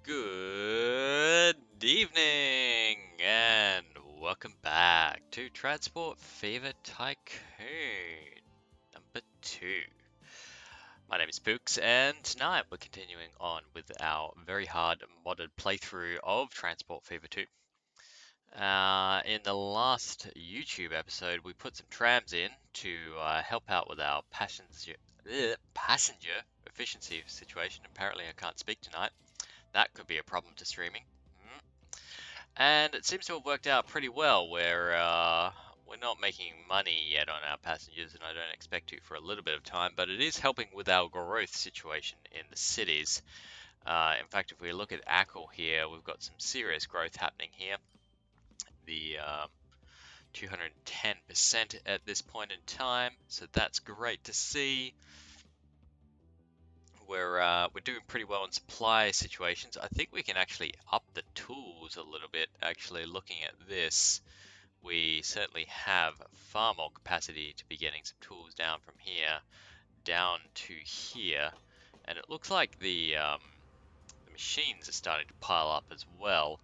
Good evening and welcome back to Transport Fever Tycoon number 2. My name is Pooks and tonight we're continuing on with our very hard modded playthrough of Transport Fever 2. In the last YouTube episode we put some trams in to help out with our passenger efficiency situation. Apparently I can't speak tonight. That could be a problem to streaming. And it seems to have worked out pretty well. We're not making money yet on our passengers, and I don't expect to for a little bit of time, but it is helping with our growth situation in the cities. In fact, if we look at Ackle here, we've got some serious growth happening here. The 210% at this point in time, so that's great to see. We're doing pretty well in supply situations. I think we can actually up the tools a little bit. Actually, looking at this, we certainly have far more capacity to be getting some tools down from here down to here, and it looks like the machines are starting to pile up as well.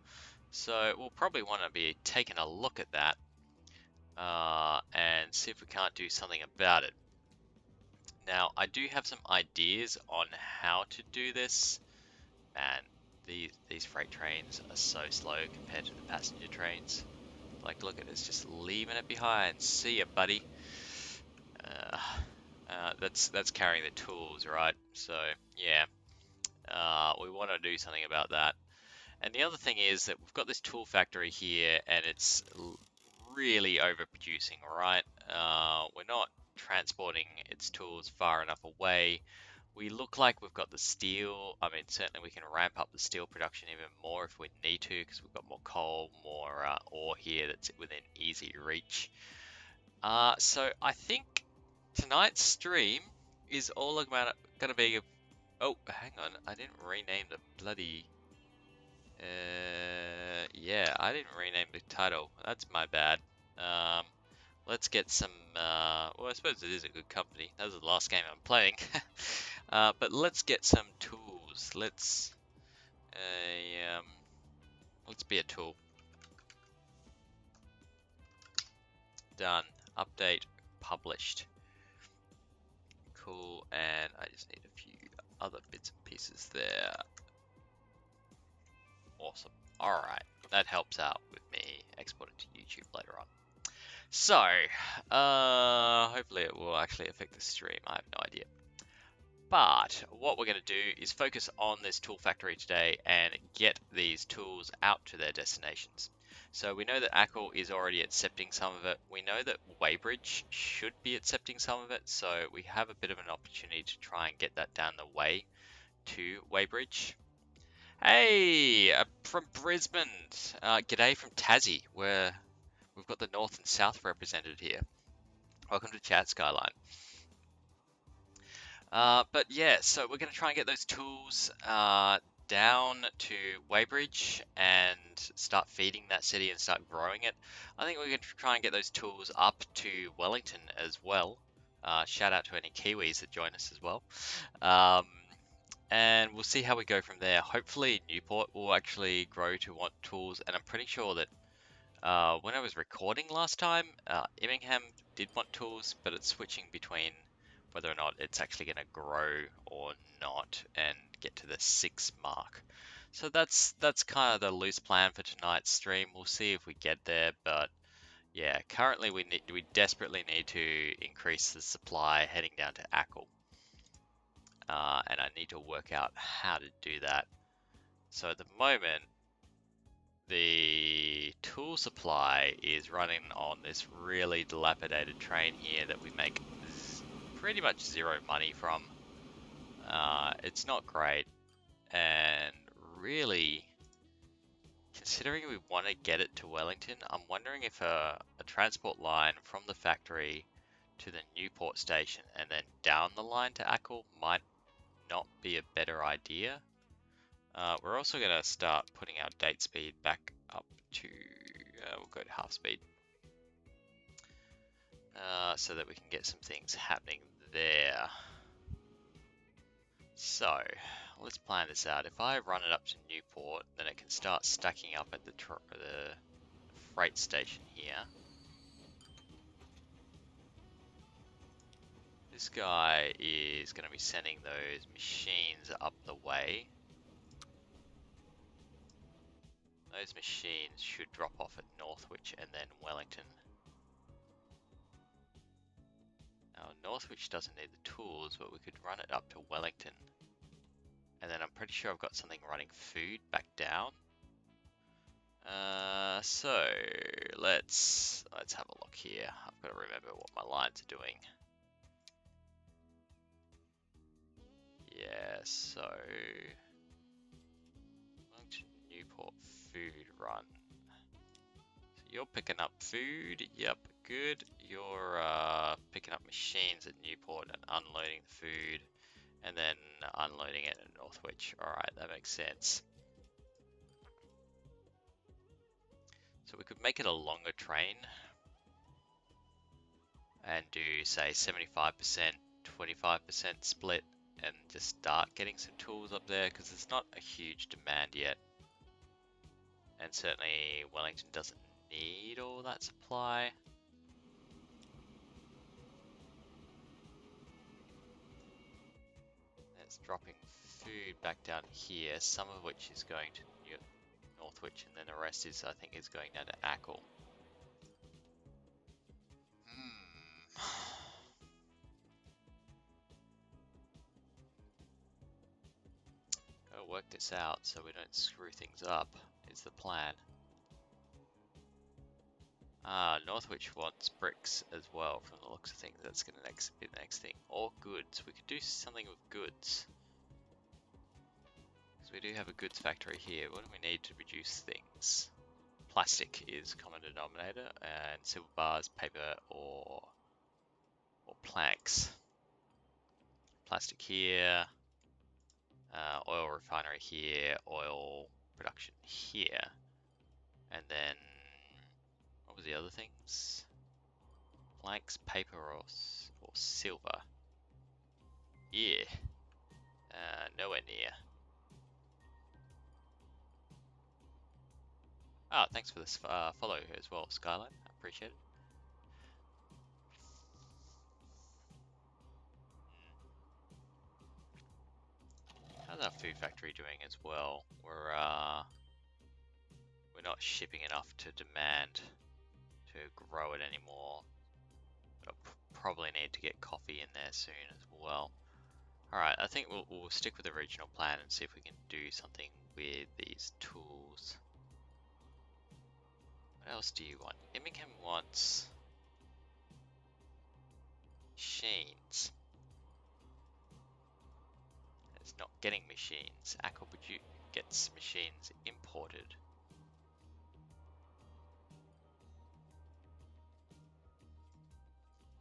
So we'll probably want to be taking a look at that and see if we can't do something about it. Now, I do have some ideas on how to do this, and these freight trains are so slow compared to the passenger trains. Like, look at this, just leaving it behind. See ya, buddy. That's carrying the tools, right? So, yeah, we want to do something about that. And the other thing is that we've got this tool factory here, and it's really overproducing, right? We're not transporting its tools far enough away. We look like we've got the steel. I mean, certainly we can ramp up the steel production even more if we need to, because we've got more coal, more ore here that's within easy reach. So I think tonight's stream is all about going to be. Oh, hang on, I didn't rename the bloody. Yeah, I didn't rename the title. That's my bad. Let's get some, well, I suppose it is a good company. That was the last game I'm playing. But let's get some tools. Let's be a tool. Done. Update published. Cool, and I just need a few other bits and pieces there. Awesome. Alright, that helps out with me exporting to YouTube later on. So, hopefully it will actually affect the stream. I have no idea. But what we're going to do is focus on this tool factory today and get these tools out to their destinations. So we know that Ackle is already accepting some of it. We know that Weybridge should be accepting some of it. So we have a bit of an opportunity to try and get that down the way to Weybridge. Hey, from Brisbane. G'day from Tassie, where we've got the North and South represented here. Welcome to Chat Skyline. But yeah, so we're going to try and get those tools down to Weybridge and start feeding that city and start growing it. I think we're going to try and get those tools up to Wellington as well. Shout out to any Kiwis that join us as well. And we'll see how we go from there. Hopefully Newport will actually grow to want tools, and I'm pretty sure that when I was recording last time, Immingham did want tools, but it's switching between whether or not it's actually going to grow or not and get to the 6 mark. So that's kind of the loose plan for tonight's stream. We'll see if we get there, but yeah, currently we desperately need to increase the supply heading down to Ackle. And I need to work out how to do that. So at the moment, the tool supply is running on this really dilapidated train here that we make pretty much zero money from. It's not great, and really, considering we want to get it to Wellington, I'm wondering if a transport line from the factory to the Newport station and then down the line to Ackle might not be a better idea. We're also going to start putting our date speed back up to, we'll go to half speed, so that we can get some things happening there. So, let's plan this out. If I run it up to Newport, then it can start stacking up at the freight station here. This guy is going to be sending those machines up the way. Those machines should drop off at Northwich and then Wellington. Now, Northwich doesn't need the tools, but we could run it up to Wellington. And then I'm pretty sure I've got something running food back down. So let's have a look here. I've got to remember what my lines are doing. Yeah, so Wellington Newport food run. So you're picking up food, yep, good. You're picking up machines at Newport and unloading the food, and then unloading it at Northwich. Alright, that makes sense. So we could make it a longer train and do, say, 75%, 25% split, and just start getting some tools up there, because there's not a huge demand yet. And certainly Wellington doesn't need all that supply. It's dropping food back down here, some of which is going to Northwich, and then the rest is, I think, is going down to Ackle. Gotta work this out so we don't screw things up, is the plan. Northwich wants bricks as well, from the looks of things. That's gonna be the next thing. Or goods. We could do something with goods. Because we do have a goods factory here. What do we need to produce things? Plastic is common denominator, and silver bars, paper, or planks. Plastic here. Oil refinery here. Oil production here. And then, what was the other things? Planks, paper, or silver. Yeah. Nowhere near. Ah, thanks for this follow as well, Skyline. I appreciate it. How's our food factory doing as well? We're not shipping enough to demand to grow it anymore. But I'll probably need to get coffee in there soon as well. Alright, I think we'll stick with the regional plan and see if we can do something with these tools. What else do you want? Immingham wants machines. It's not getting machines. Ackle gets machines imported.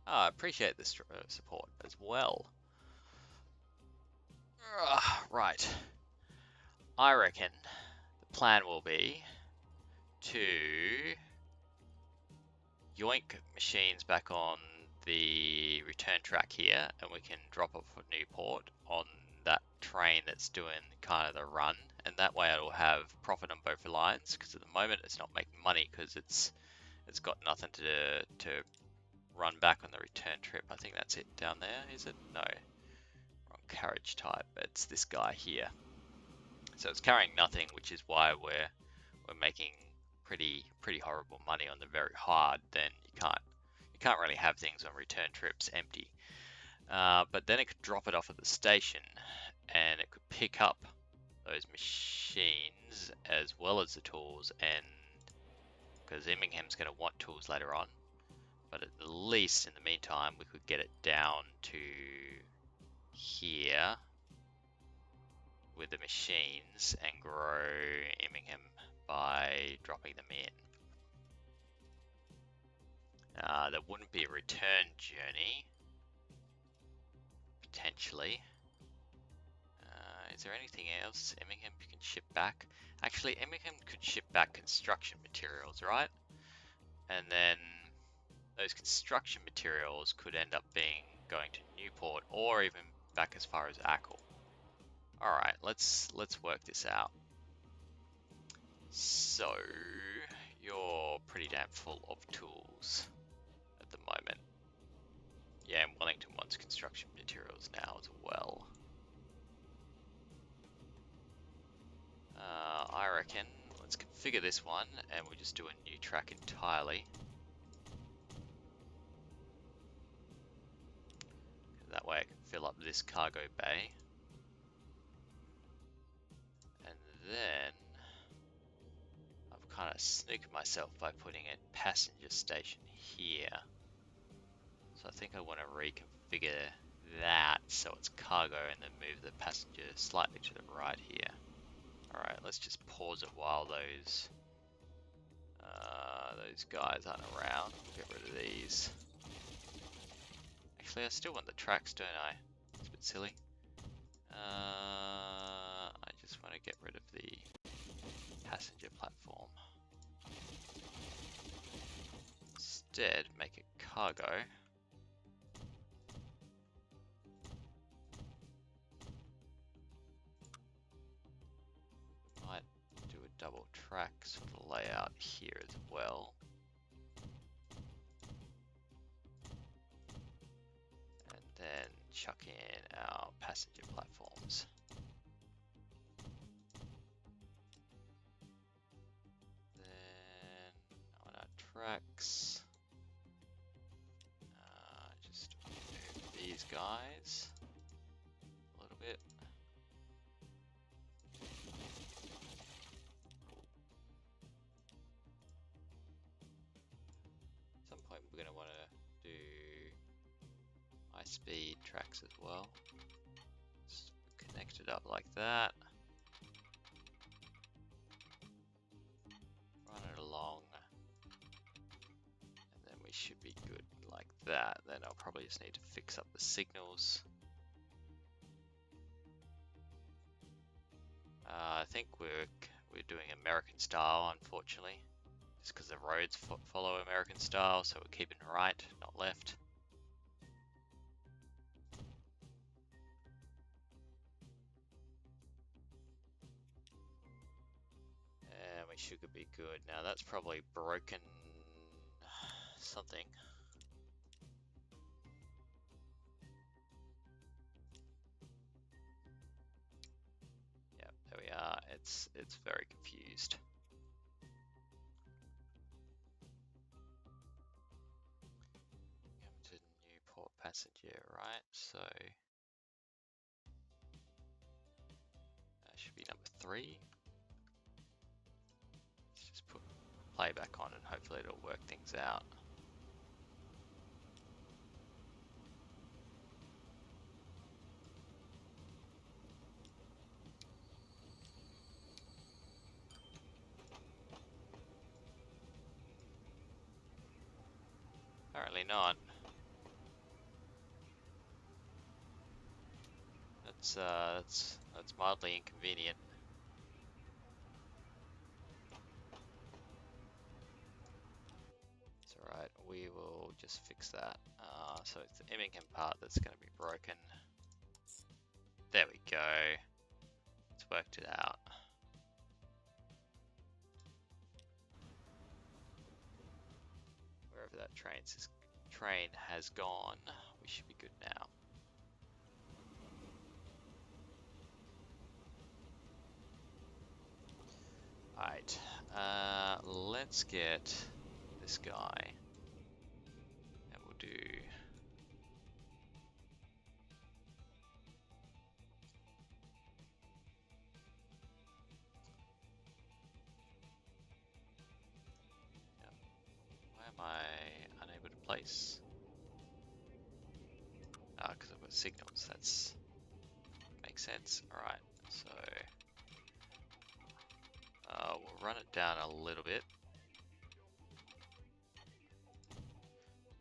I appreciate this support as well. Right. I reckon the plan will be to yoink machines back on the return track here, and we can drop off at Newport on that train that's doing kind of the run, and that way it'll have profit on both lines, because at the moment it's not making money because it's got nothing to run back on the return trip. I think that's it down there, is it? No. Wrong carriage type. It's this guy here. So it's carrying nothing, which is why we're making pretty horrible money on the very hard. Then you can't really have things on return trips empty. But then it could drop it off at the station, and it could pick up those machines as well as the tools, and because Immingham's going to want tools later on. But at least in the meantime, we could get it down to here with the machines and grow Immingham by dropping them in. There wouldn't be a return journey, potentially. Is there anything else Immingham can ship back? Actually, Immingham could ship back construction materials, right? And then those construction materials could end up going to Newport, or even back as far as Ackle. Alright, let's work this out. So you're pretty damn full of tools at the moment. Yeah, and Wellington wants construction materials now as well. I reckon let's configure this one and we'll just do a new track entirely. That way I can fill up this cargo bay. And then I've kind of sneaked myself by putting a passenger station here. So I think I want to reconfigure that so it's cargo and then move the passenger slightly to the right here. Alright, let's just pause it while those guys aren't around. Get rid of these. Actually, I still want the tracks, don't I? It's a bit silly. I just want to get rid of the passenger platform. Instead, make it cargo. Might do a double track sort of layout here as well. And then chuck in our passenger platforms. Then on our tracks, just move these guys a little bit. At some point we're going to want to do high speed tracks as well. Just connect it up like that. Run it along. And then we should be good like that. Then I'll probably just need to fix up the signals. I think we're doing American style, unfortunately, just because the roads follow American style, so we're keeping right, not left. And we should be good. Now that's probably broken something. Yeah, there we are. It's very confused. Come to Newport passenger, right? So that should be number 3. Let's just put playback on and hopefully it'll work things out. Apparently not. That's mildly inconvenient. It's alright, we will just fix that. So it's the Immingham part that's going to be broken. There we go. It's worked it out. Wherever that train has gone, we should be good now. Alright, let's get this guy, and we'll do why am I unable to place? Because I've got signals, that's makes sense. Alright, so we'll run it down a little bit.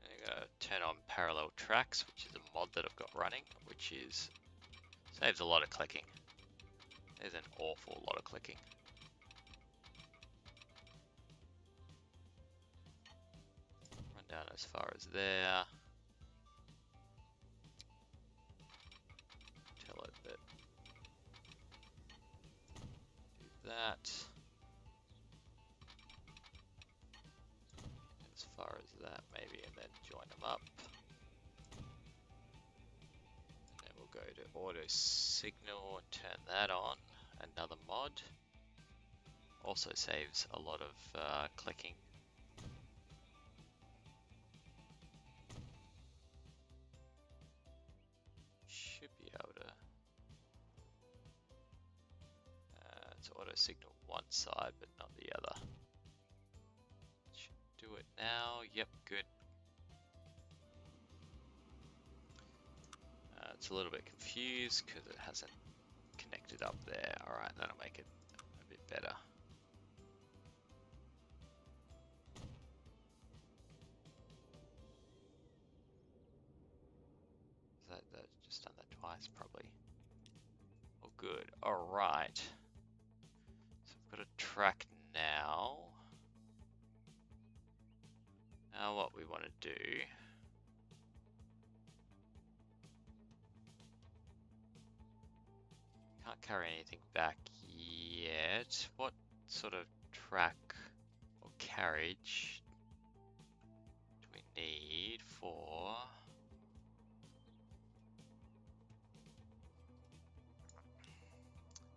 I'm going to turn on parallel tracks, which is a mod that I've got running, which saves a lot of clicking. There's an awful lot of clicking. Run down as far as there. Tell it that that. As far as that maybe, and then join them up. And then we'll go to auto signal and turn that on. Another mod. Also saves a lot of clicking. Should be able to. It's auto signal one side, but not the other. Should do it now. Yep, good. It's a little bit confused because it hasn't connected up there. Alright, that'll make it a bit better. That's just done that twice probably. Oh good, alright. So I've got a track now. Now what we want to do. Can't carry anything back yet. What sort of track or carriage do we need for...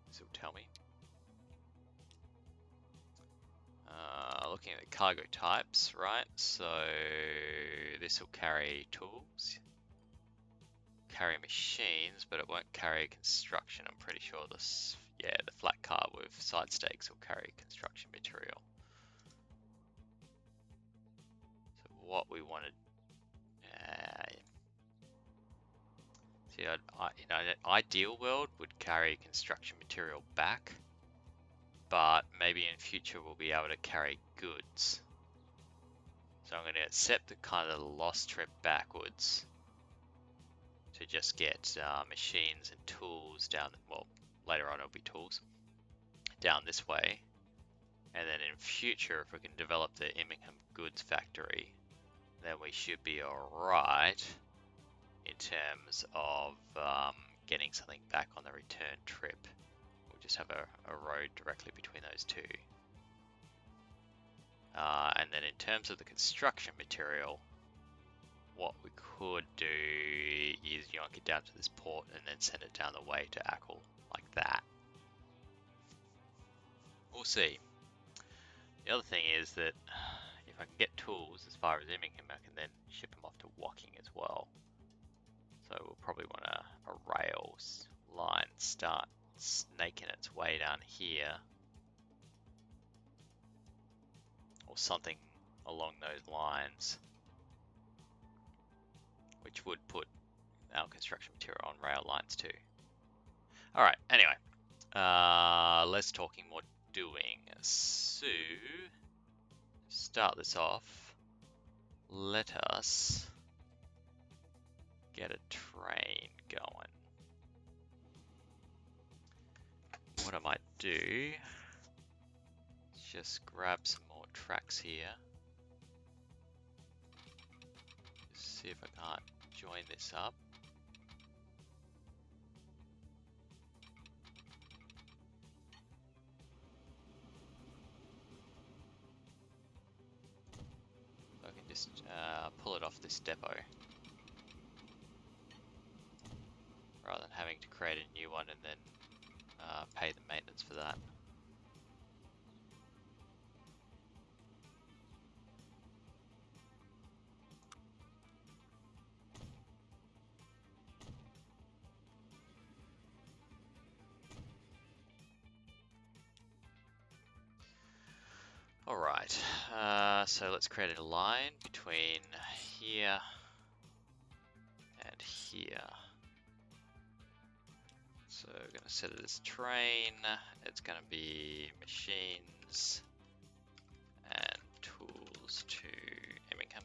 This will tell me. Looking at the cargo types, right? So this will carry tools, carry machines, but it won't carry construction. I'm pretty sure this, yeah, the flat car with side stakes will carry construction material. So what we wanted, see, you know, an ideal world would carry construction material back, but maybe in future we'll be able to carry goods. So I'm going to accept the kind of lost trip backwards to just get machines and tools down, well, later on it'll be tools, down this way. And then in future, if we can develop the Immingham goods factory, then we should be alright in terms of getting something back on the return trip. We'll just have a road directly between those two. And then in terms of the construction material, what we could do is yank it down to this port and then send it down the way to Ackle, like that. We'll see. The other thing is that if I can get tools as far as Immingham, I can then ship them off to Woking as well. So we'll probably want a rail line start snaking its way down here. Or something along those lines. Which would put our construction material on rail lines too. Alright, anyway. Less talking, more doing. So, start this off. Let us get a train going. What I might do is just grab some more tracks here. Just see if I can't join this up. So I can just pull it off this depot rather than having to create a new one and then pay the maintenance for that. Alright, so let's create a line between here and here. So we're going to set it as train, it's going to be machines and tools to Immingham.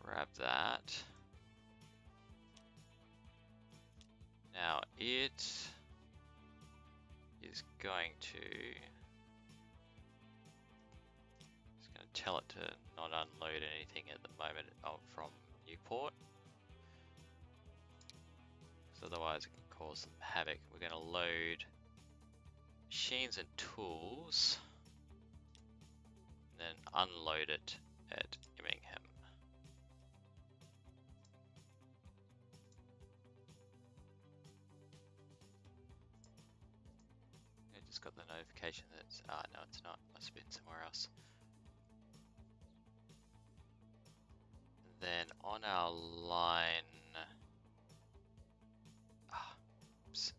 Grab that. Now it is going to, it's going to tell it to not unload anything at the moment from Newport. So otherwise it can cause some havoc. We're going to load machines and tools, and then unload it at Immingham. I just got the notification that it's, no it's not, must have been somewhere else. And then on our line, oops,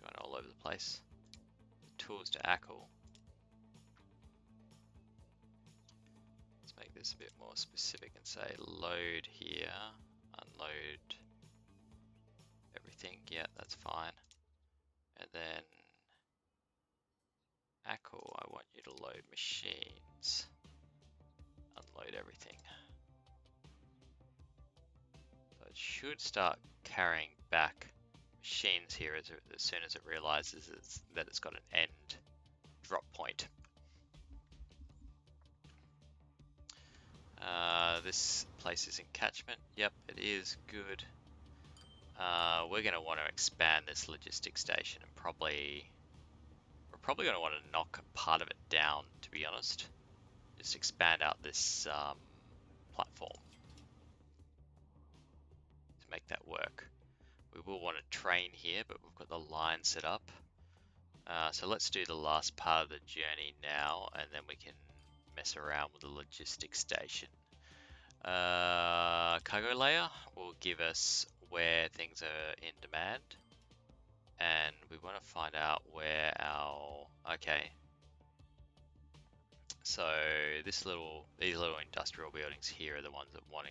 going all over the place. Tools to ACL. Let's make this a bit more specific and say load here, unload everything. Yeah, that's fine. And then ACL, I want you to load machines, unload everything. So it should start carrying back machines here as soon as it realizes that it's got an end drop point. This place is in catchment. Yep, it is. Good. We're going to want to expand this logistics station, and we're probably going to want to knock part of it down, to be honest. Just expand out this platform to make that work. We will want a train here, but we've got the line set up. So let's do the last part of the journey now, and then we can mess around with the logistics station. Cargo layer will give us where things are in demand, and we want to find out where our, okay, so these little industrial buildings here are the ones that want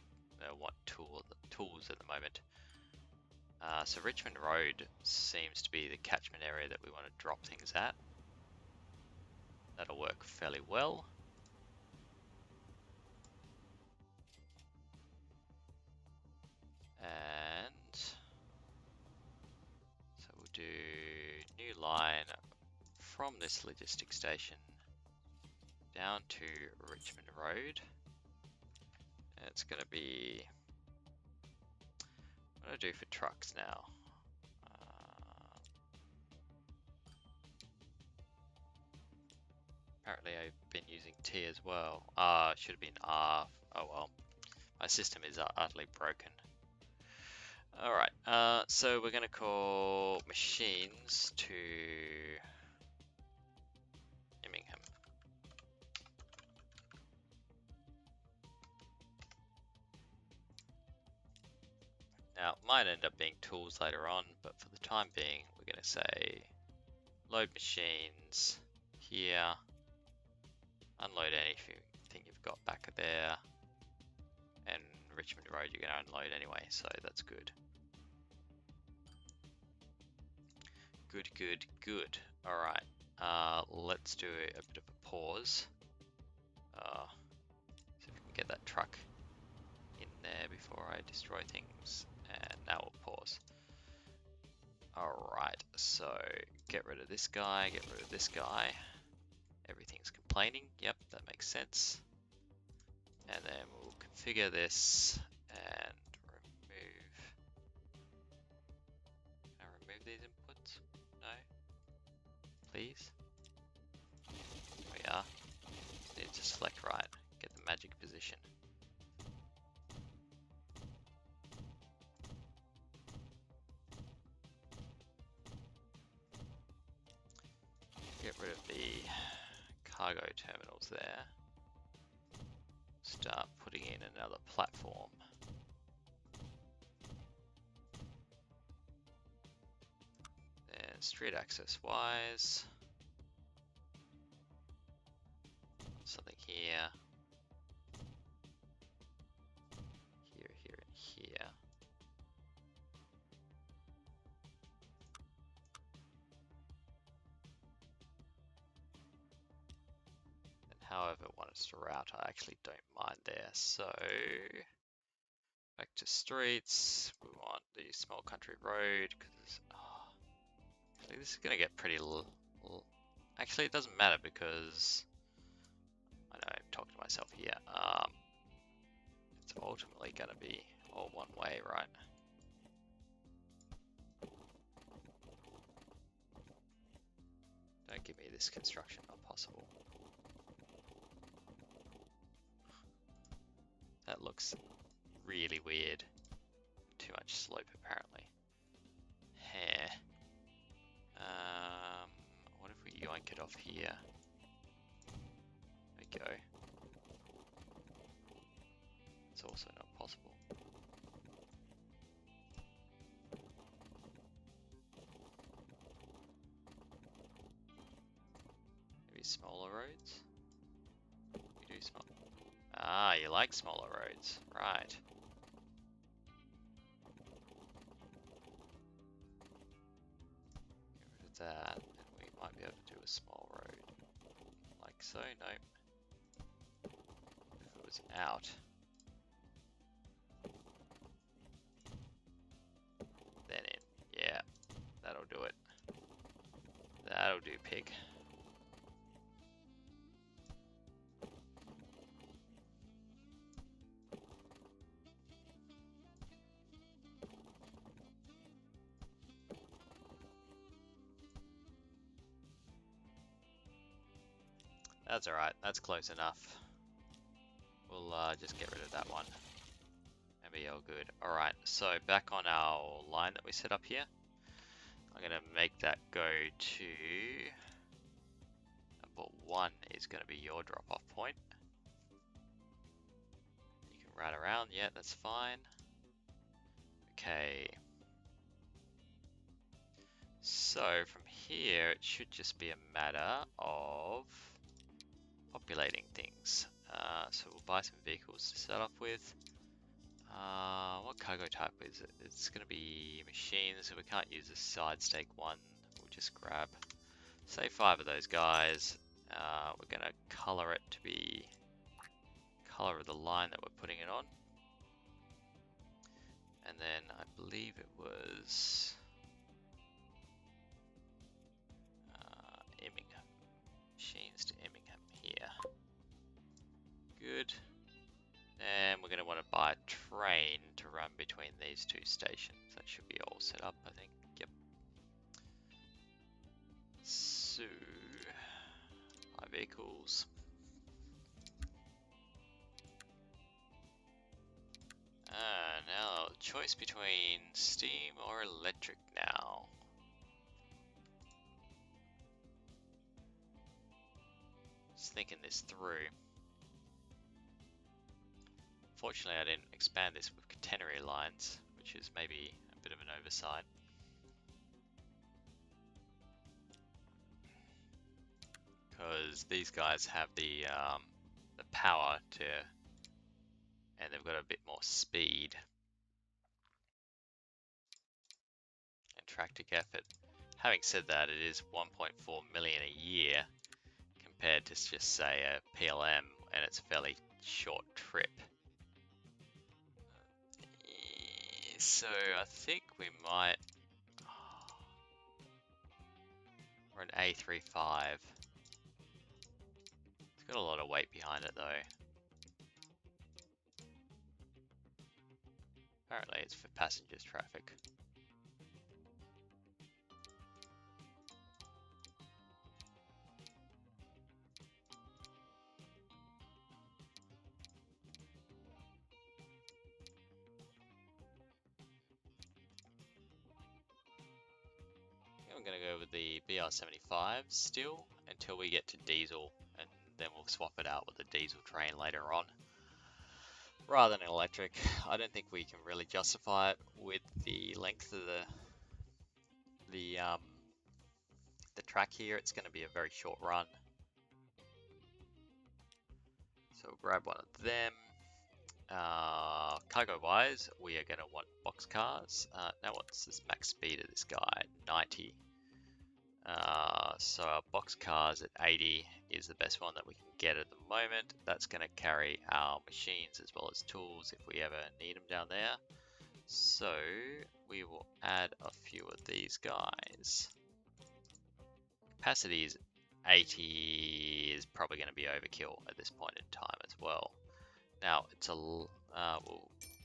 tools at the moment. So Richmond Road seems to be the catchment area that we want to drop things at. That'll work fairly well. And so we'll do new line from this logistics station down to Richmond Road. It's going to be, what do I do for trucks now? Apparently I've been using T as well. Should have been R. Oh well, my system is utterly broken. Alright, so we're going to call machines to Immingham. Now, it might end up being tools later on, but for the time being, we're going to say load machines here, unload anything you've got back there, and Richmond Road you're going to unload anyway, so that's good. Good. Alright, let's do a bit of a pause. See if we can get that truck in there before I destroy things. And now we'll pause. Alright, so get rid of this guy, get rid of this guy. Everything's complaining. Yep, that makes sense. And then we'll configure this and remove. Can I remove these inputs? No? Please? There we are. Need to select right, get the magic position. Get rid of the cargo terminals there. Start putting in another platform. Then street access wise, something here, here, and here. However it wants to route, I actually don't mind there. So back to streets, we want the small country road because actually this is going to get pretty actually it doesn't matter because I know I'm talking to myself here. It's ultimately going to be all one way, right? give me this construction not possible. That looks really weird. Too much slope apparently. Heh. What if we yoink it off here? There we go. It's also not possible. Maybe smaller roads? We do small. Ah, you like smaller roads, right. Get rid of that, and we might be able to do a small road. Like so, nope. If it was out. Then in. Yeah, that'll do it. That'll do, pig. That's alright, that's close enough. We'll just get rid of that one. And be all good. Alright, so back on our line that we set up here. I'm going to make that go to... Number 1 is going to be your drop-off point. You can run around, yeah, that's fine. Okay. So from here, it should just be a matter of populating things. So we'll buy some vehicles to start off with. What cargo type is it? It's going to be machines, so we can't use the side stake one. We'll just grab, say, 5 of those guys. We're going to color it to be color of the line that we're putting it on. And then I believe it was Immingham. Machines to Immingham here. Good. And we're going to want to buy a train to run between these 2 stations. That should be all set up, I think. Yep. So, my vehicles. Now, choice between steam or electric now. Just thinking this through. Fortunately, I didn't expand this with catenary lines, which is maybe a bit of an oversight. Because these guys have the power to, and they've got a bit more speed and tractic effort. Having said that, it is 1.4 million a year compared to just say a PLM, and it's a fairly short trip. So I think we might. We're an A35. It's got a lot of weight behind it though. Apparently it's for passengers traffic. I'm going to go with the BR75 still until we get to diesel, and then we'll swap it out with the diesel train later on rather than electric. I don't think we can really justify it with the length of the track here. It's going to be a very short run, so we'll grab one of them. Cargo wise, we are going to want box cars. Now what's this max speed of this guy? 90. So our box cars at 80 is the best one that we can get at the moment. That's going to carry our machines as well as tools if we ever need them down there. So we will add a few of these guys. Capacity is 80 is probably going to be overkill at this point in time as well. Now it's a we'll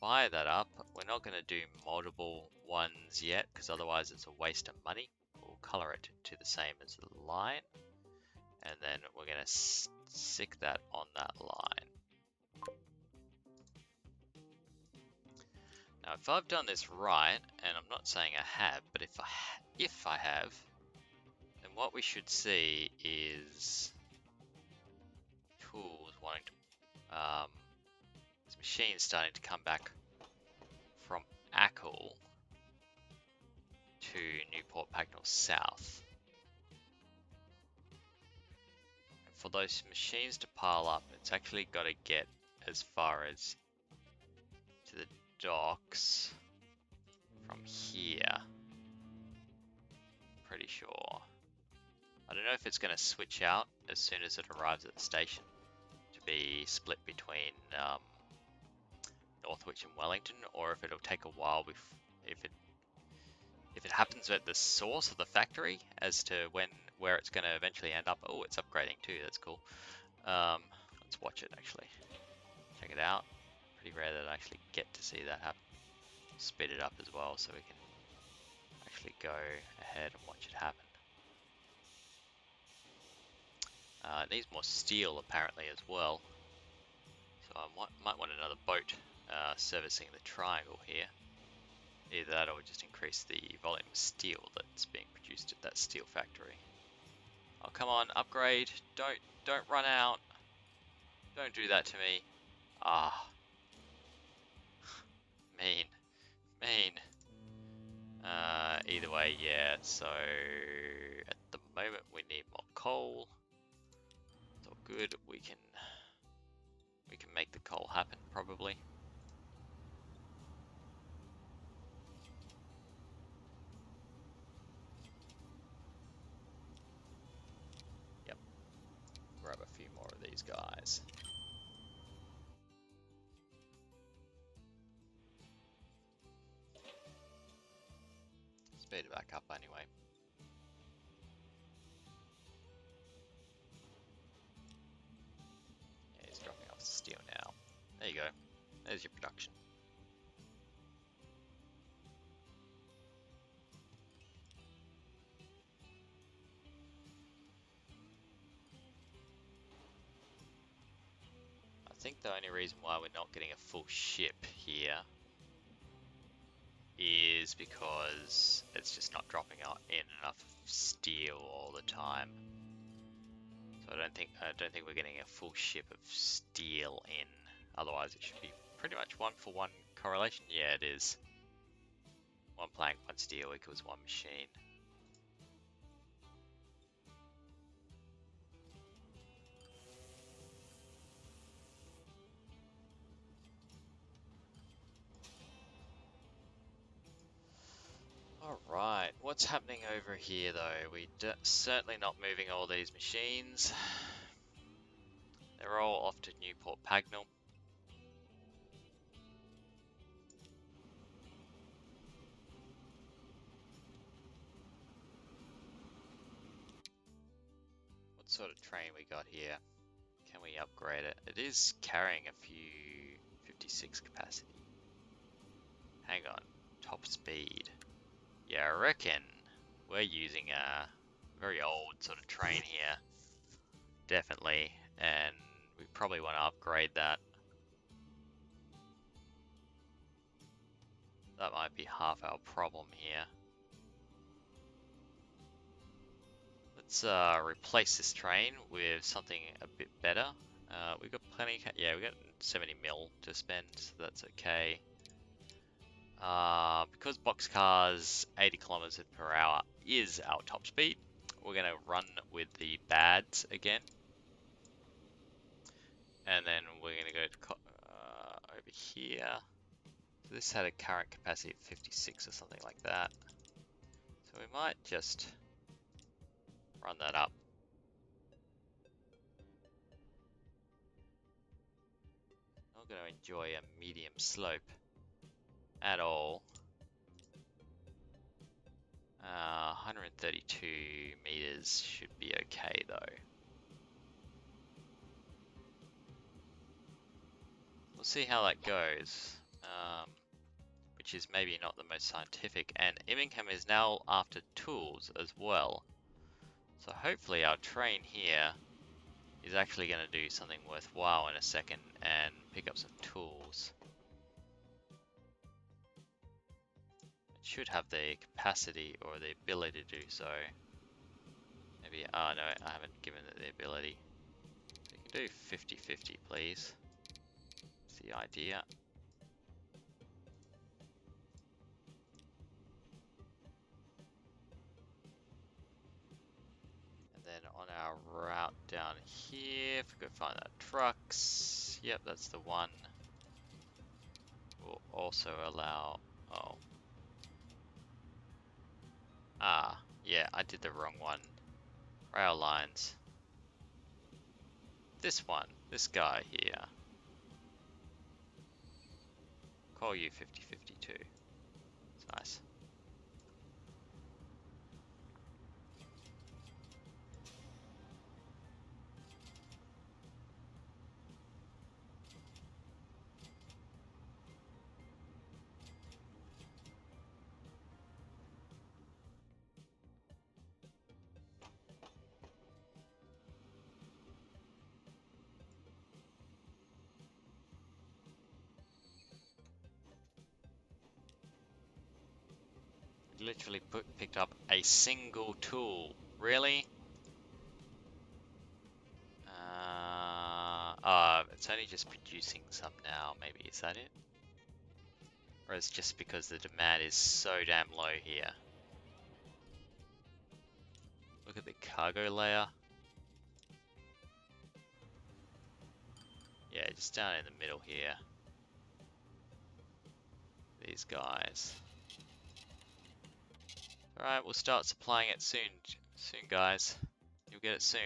buy that up. We're not going to do multiple ones yet because otherwise it's a waste of money. We'll color it to the same as the line. and then we're going to stick that on that line. Now, if I've done this right, and I'm not saying I have, but if I have, then what we should see is tools wanting to, this machine starting to come back from Ackle to New Portpagnum South. And for those machines to pile up, it's actually got to get as far as to the docks from here. Pretty sure. I don't know if it's going to switch out as soon as it arrives at the station to be split between Northwich and Wellington, or if it'll take a while if it happens at the source of the factory as to where it's going to eventually end up. Oh, it's upgrading too. That's cool. Let's watch it actually. Check it out. Pretty rare that I actually get to see that happen. Speed it up as well so we can actually go ahead and watch it happen. It needs more steel apparently as well. So I might want another boat servicing the triangle here. Either that or just increase the volume of steel that's being produced at that steel factory. Oh, come on, upgrade. Don't run out. Don't do that to me. Ah. Mean. Either way, yeah, so at the moment we need more coal. It's all good. We can make the coal happen probably. Yep. Grab a few more of these guys. Speed it back up anyway. Yeah, he's dropping off the steel now. There you go. There's your production. I think the only reason why we're not getting a full ship here is because it's just not dropping out in enough steel all the time. So I don't think we're getting a full ship of steel in. Otherwise it should be pretty much 1-for-1 correlation. Yeah, it is. 1 plank, 1 steel equals 1 machine. Alright, what's happening over here though? We're certainly not moving all these machines. They're all off to New Portpagnum. What sort of train we got here? Can we upgrade it? It is carrying a few 56 capacity. Hang on, top speed. Yeah, I reckon we're using a very old sort of train here. Definitely, and we probably want to upgrade that. That might be half our problem here. Let's replace this train with something a bit better. We've got plenty, yeah, we've got 70 mil to spend, so that's okay. Because boxcars 80 kilometers per hour is our top speed, we're going to run with the bads again. And then we're going to go to over here. So this had a current capacity of 56 or something like that. So we might just run that up. Not going to enjoy a medium slope at all. 132 meters should be okay though. We'll see how that goes, which is maybe not the most scientific. And Immingham is now after tools as well. So hopefully our train here is actually going to do something worthwhile in a second and pick up some tools. It should have the capacity or the ability to do so. Maybe, oh no, I haven't given it the ability. So you can do 50-50 please. That's the idea. And then on our route down here, if we could find that trucks, yep, that's the one. We'll also allow, oh. Ah, yeah, I did the wrong one. Rail lines. This one, this guy here. Call you 50-50 too. It's nice. Literally picked up a single tool. Really? It's only just producing some now, maybe. Is that it? Or is it just because the demand is so damn low here? Look at the cargo layer. Yeah, just down in the middle here. These guys. Alright, we'll start supplying it soon. Soon, guys. You'll get it soon.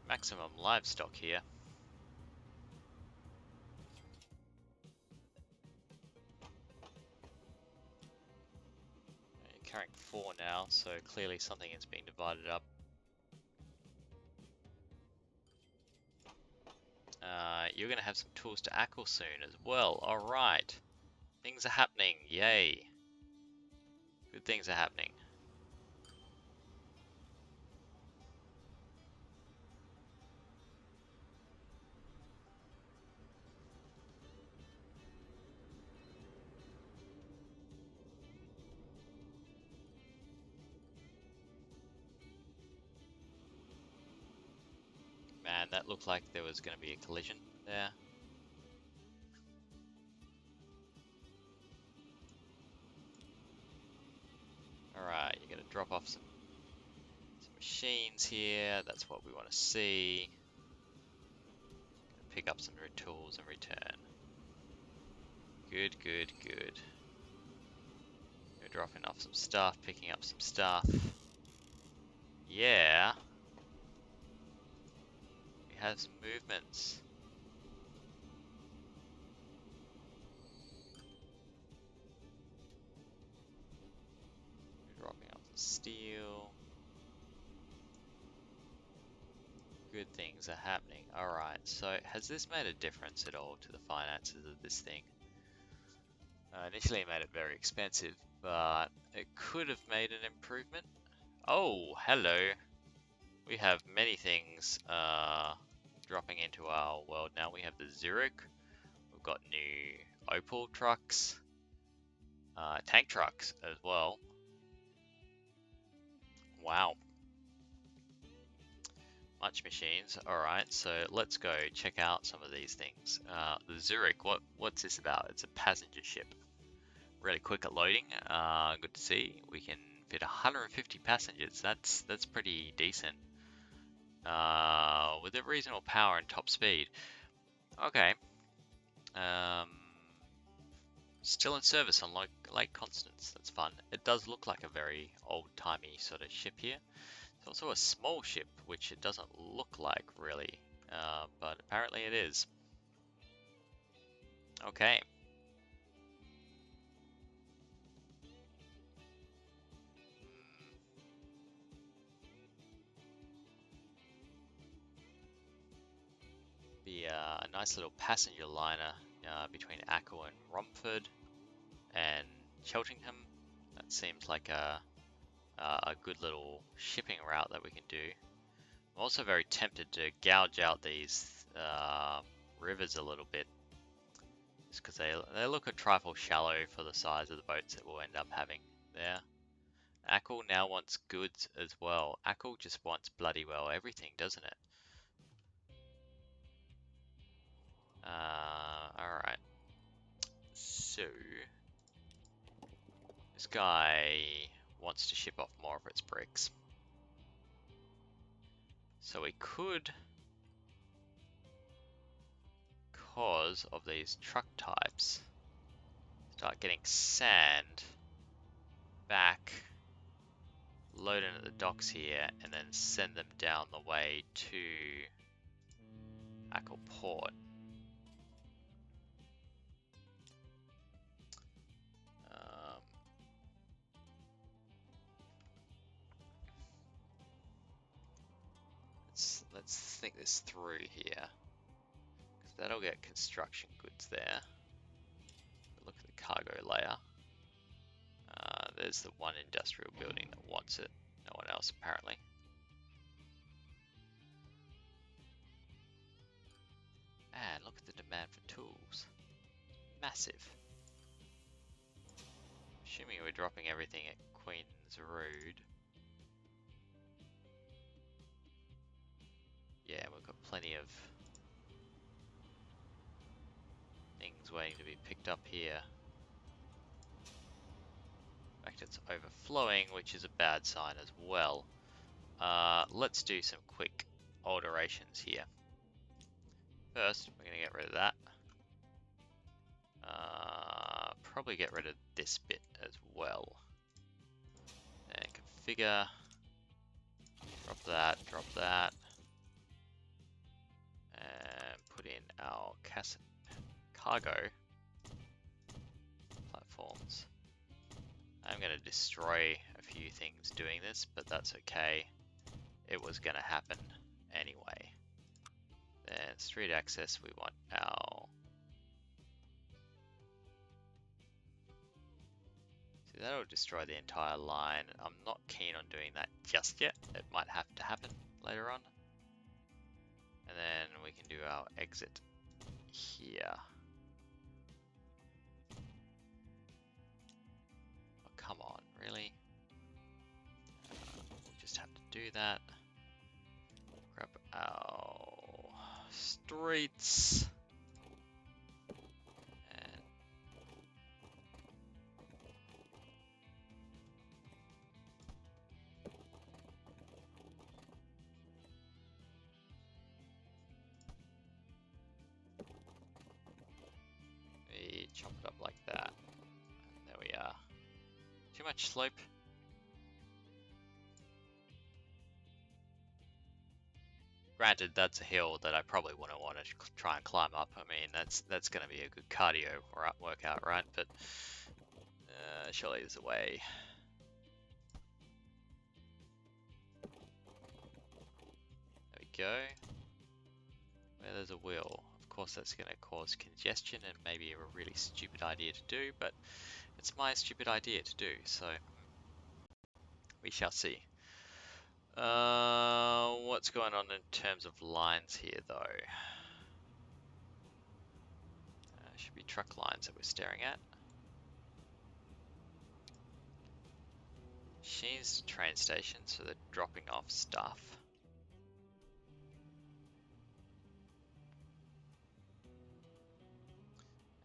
Maximum livestock here. You're carrying 4 now, so clearly something is being divided up. You're going to have some tools to ACL soon as well. Alright. Things are happening. Yay. Good things are happening. Man, that looked like there was going to be a collision there. Alright, you're going to drop off some machines here. That's what we want to see. Pick up some tools and return. Good, good, good. You're dropping off some stuff, picking up some stuff. Yeah. We have some movements. We're dropping off the steel. Good things are happening. Alright, so has this made a difference at all to the finances of this thing? Initially it made it very expensive, but it could have made an improvement. Oh, hello. We have many things dropping into our world now. We have the Zurich. We've got new Opal trucks. Tank trucks as well. Wow. Much machines. Alright, so let's go check out some of these things. The Zurich, what's this about? It's a passenger ship. Really quick at loading. Good to see. We can fit 150 passengers. That's pretty decent. With a reasonable power and top speed. Okay. Still in service on Lake Constance. That's fun. It does look like a very old-timey sort of ship here. It's also a small ship, which it doesn't look like really, but apparently it is. Okay. be a nice little passenger liner between Ackle and Romford and Cheltenham. That seems like a good little shipping route that we can do. I'm also very tempted to gouge out these rivers a little bit, just because they look a trifle shallow for the size of the boats that we'll end up having there. Ackle now wants goods as well. Ackle just wants bloody well everything, doesn't it? Alright. So, this guy wants to ship off more of its bricks. So we could, because of these truck types, start getting sand back, load into the docks here, and then send them down the way to Ackle Port. Let's think this through here, because that'll get construction goods there. Look at the cargo layer. There's the one industrial building that wants it. No one else apparently. And look at the demand for tools. Massive. Assuming we're dropping everything at Queen's Road. Yeah, we've got plenty of things waiting to be picked up here. In fact, it's overflowing, which is a bad sign as well. Let's do some quick alterations here. First, we're going to get rid of that. Probably get rid of this bit as well. And configure. Drop that. And put in our cargo platforms. I'm going to destroy a few things doing this, but that's okay. It was going to happen anyway. Then street access, we want our... See, that'll destroy the entire line. I'm not keen on doing that just yet. It might have to happen later on. And then we can do our exit here. Oh, come on, really? We'll just have to do that. Grab our streets. And we chop it up like that. And there we are. Too much slope. Granted, that's a hill that I probably wouldn't want to try and climb up. I mean, that's going to be a good cardio or workout, right? But surely there's a way. There we go. Where there's a wheel, of course that's going to cause congestion and maybe a really stupid idea to do, but it's my stupid idea to do, so we shall see. What's going on in terms of lines here, though? Should be truck lines that we're staring at. Machines, train stations, so they're dropping off stuff.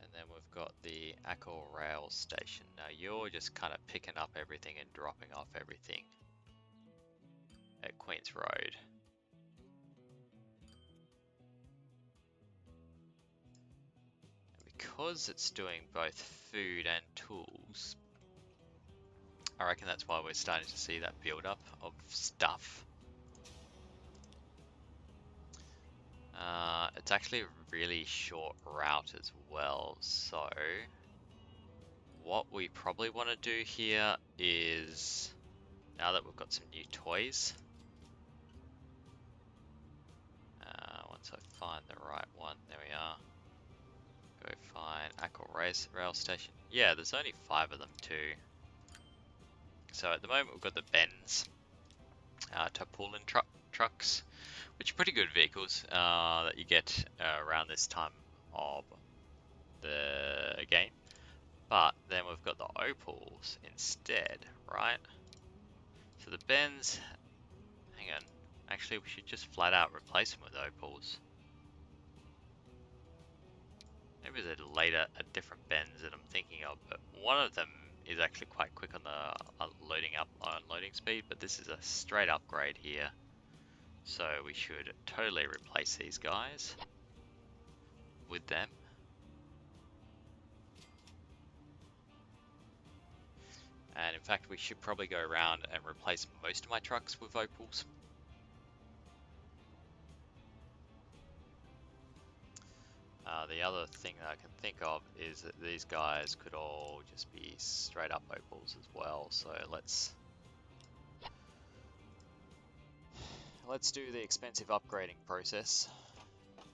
And then we've got the Ackle rail station. Now you're just kind of picking up everything and dropping off everything at Queen's Road. And because it's doing both food and tools, I reckon that's why we're starting to see that build up of stuff. It's actually a really short route as well, so what we probably want to do here is, now that we've got some new toys, once I find the right rail station? Yeah, there's only 5 of them too. So at the moment we've got the Benz Tarpaulin trucks, which are pretty good vehicles that you get around this time of the game. But then we've got the Opals instead, right? So the Benz, hang on, actually we should just flat out replace them with Opals. Maybe there's a different Benz that I'm thinking of, but one of them is actually quite quick on the loading up unloading speed, but this is a straight upgrade here. So we should totally replace these guys with them. And in fact, we should probably go around and replace most of my trucks with Opals. The other thing that I can think of is that these guys could all just be straight up Opals as well. So let's do the expensive upgrading process.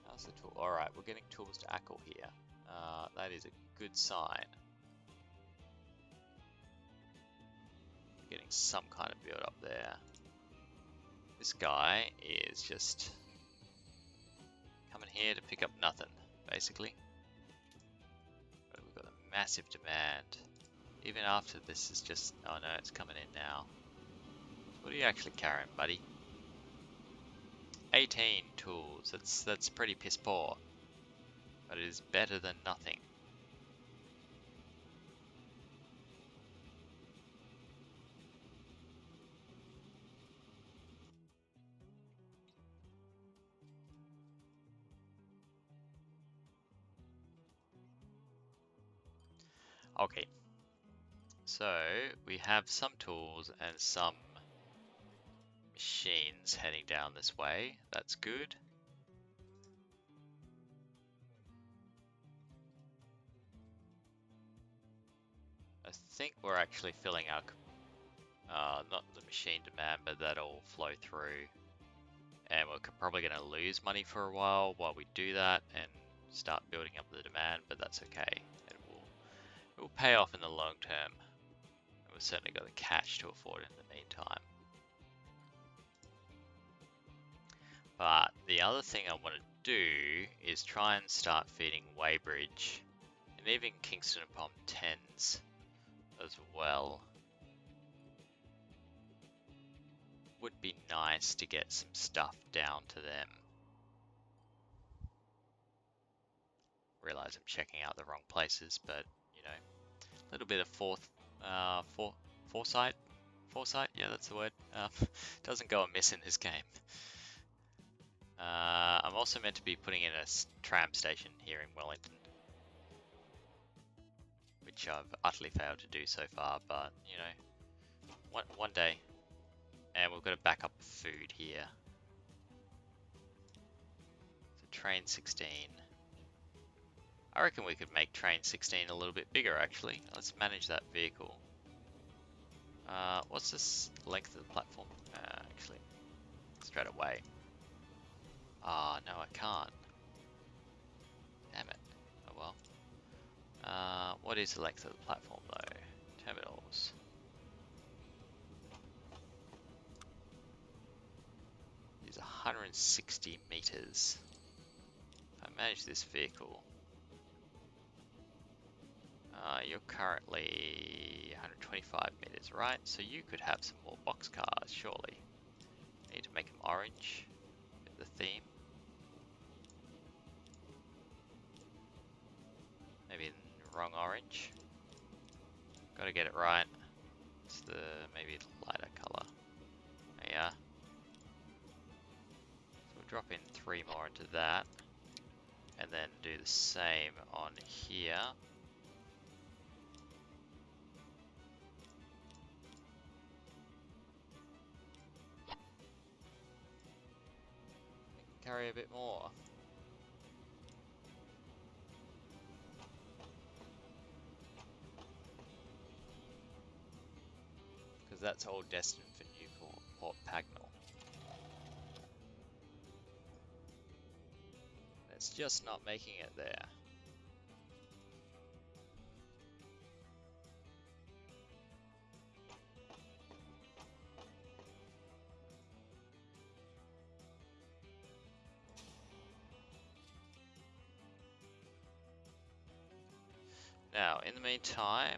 How's the tool? All right, we're getting tools to ACL here. That is a good sign. Getting some kind of build up there. This guy is just coming here to pick up nothing, basically. But we've got a massive demand. Even after this is just, oh no, it's coming in now. What are you actually carrying, buddy? 18 tools, that's pretty piss poor. But it is better than nothing. Okay, so we have some tools and some machines heading down this way. That's good. I think we're actually filling our, not the machine demand, but that'll flow through. And we're probably going to lose money for a while we do that and start building up the demand, but that's okay. It will pay off in the long term. And we've certainly got the cash to afford it in the meantime. But the other thing I want to do is try and start feeding Weybridge and even Kingston upon Thames as well. Would be nice to get some stuff down to them. Realize I'm checking out the wrong places, but you know, a little bit of foresight. Foresight, yeah, that's the word. Doesn't go amiss in this game. I'm also meant to be putting in a tram station here in Wellington, which I've utterly failed to do so far, but you know, one day. And we've got a backup of food here. So train 16. I reckon we could make train 16 a little bit bigger actually. Let's manage that vehicle. What's this length of the platform? Actually, straight away. Ah, no I can't. Damn it. Oh well. What is the length of the platform though? Terminals. Is 160 meters. If I manage this vehicle, you're currently 125 meters, right? So you could have some more boxcars, surely. Need to make them orange, the theme. Maybe wrong orange. Gotta get it right. It's the maybe lighter color. Yeah. So we'll drop in 3 more into that. And then do the same on here. Carry a bit more. Because that's all destined for Newport, Portpagnum. It's just not making it there. Now, in the meantime,